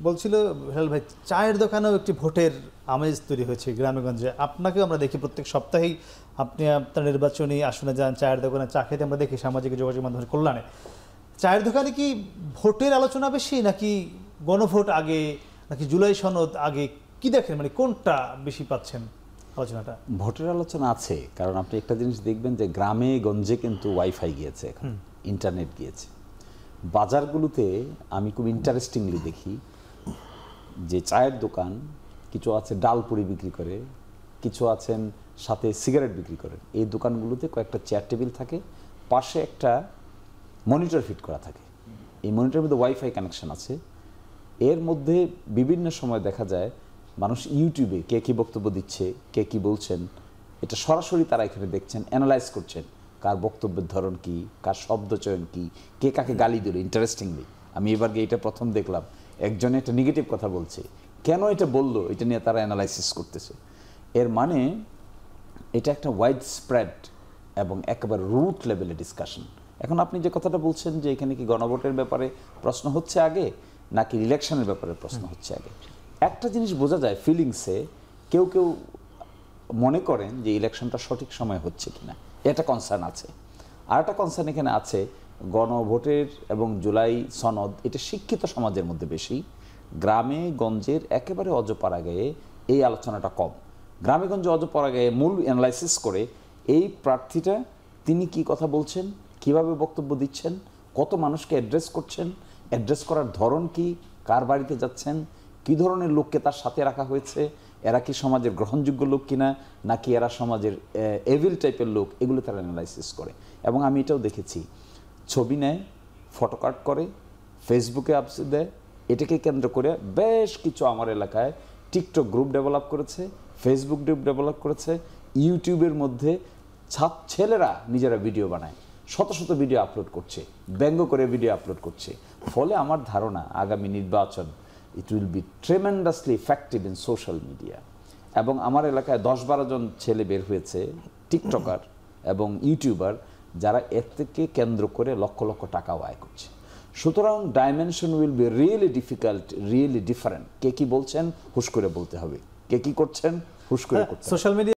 বলছিল হেলাল ভাই, চায়ের দোকানেও একটি ভোটের আমেজ তৈরি হয়েছে গ্রামেগঞ্জে। আপনাকেও আমরা দেখি প্রত্যেক সপ্তাহেই আপনি আপনার নির্বাচনী আসনে যান, চায়ের দোকানে চা খেতে আমরা দেখি সামাজিক যোগাযোগ মাধ্যমের কল্যাণে। চায়ের দোকানে কি ভোটের আলোচনা বেশি, নাকি গণভোট আগে, নাকি জুলাই সনদ আগে, কি দেখেন, মানে কোনটা বেশি পাচ্ছেন আলোচনাটা? ভোটের আলোচনা আছে, কারণ আপনি একটা জিনিস দেখবেন যে গ্রামে গঞ্জে কিন্তু ওয়াইফাই গিয়েছে, এখন ইন্টারনেট গিয়েছে। বাজারগুলোতে আমি খুব ইন্টারেস্টিংলি দেখি যে চায়ের দোকান কিছু আছে ডাল পুরি বিক্রি করে, কিছু আছেন সাথে সিগারেট বিক্রি করেন। এই দোকানগুলোতে কয়েকটা চেয়ার টেবিল থাকে, পাশে একটা মনিটর ফিট করা থাকে। এই মনিটরের মধ্যে ওয়াইফাই কানেকশন আছে। এর মধ্যে বিভিন্ন সময় দেখা যায় মানুষ ইউটিউবে কে কী বক্তব্য দিচ্ছে, কে কী বলছেন, এটা সরাসরি তারা এখানে দেখছেন, অ্যানালাইজ করছেন কার বক্তব্যের ধরন কি, কার শব্দচয়ন কি, কে কাকে গালি দিল। ইন্টারেস্টিংলি আমি এবার গিয়ে এটা প্রথম দেখলাম, একজনে একটা নেগেটিভ কথা বলছে, কেন এটা বললো, এটা নিয়ে তারা অ্যানালাইসিস করতেছে। এর মানে এটা একটা ওয়াইড স্প্রেড এবং একেবারে রুট লেভেলে ডিসকাশন। এখন আপনি যে কথাটা বলছেন যে এখানে কি গণভোটের ব্যাপারে প্রশ্ন হচ্ছে আগে, নাকি ইলেকশনের ব্যাপারে প্রশ্ন হচ্ছে আগে, একটা জিনিস বোঝা যায় ফিলিংসে। কেউ কেউ মনে করেন যে ইলেকশনটা সঠিক সময় হচ্ছে কিনা, এটা কনসার্ন আছে। আর একটা কনসার্ন এখানে আছে, গণভোটের এবং জুলাই সনদ এটা শিক্ষিত সমাজের মধ্যে বেশি, গ্রামে গঞ্জের একেবারে অজপাড়াগাঁয়ে এই আলোচনাটা কম। গ্রামে গঞ্জে অজপাড়াগাঁয়ে মূল অ্যানালাইসিস করে এই প্রার্থীটা তিনি কি কথা বলছেন, কিভাবে বক্তব্য দিচ্ছেন, কত মানুষকে অ্যাড্রেস করছেন, অ্যাড্রেস করার ধরন কি, কার বাড়িতে যাচ্ছেন, কী ধরনের লোককে তার সাথে রাখা হয়েছে, এরা কি সমাজের গ্রহণযোগ্য লোক কিনা, নাকি এরা সমাজের এভিল টাইপের লোক, এগুলো তারা অ্যানালাইসিস করে। এবং আমি এটাও দেখেছি, ছবি নেয়, ফটোকার্ড করে, ফেসবুকে আপলোড দেয়। এটাকে কেন্দ্র করে বেশ কিছু আমার এলাকায় টিকটক গ্রুপ ডেভেলপ করেছে, ফেসবুক গ্রুপ ডেভেলপ করেছে, ইউটিউবের মধ্যে ছেলেরা নিজেরা ভিডিও বানায়, শত শত ভিডিও আপলোড করছে, ব্যঙ্গ করে ভিডিও আপলোড করছে। ফলে আমার ধারণা আগামী নির্বাচন it will be tremendously effective in social media. এবং আমার এলাকায় 10-12 জন ছেলে বের হয়েছে টিকটকার এবং ইউটিউবার, যারা এর থেকে কেন্দ্র করে লক্ষ লক্ষ টাকাও আয় করছে। সুতরাং dimension will be really difficult, really different. কে কি বলছেন হুশ করে বলতে হবে, কে কি করছেন হুশ করে করতে হবে। Social media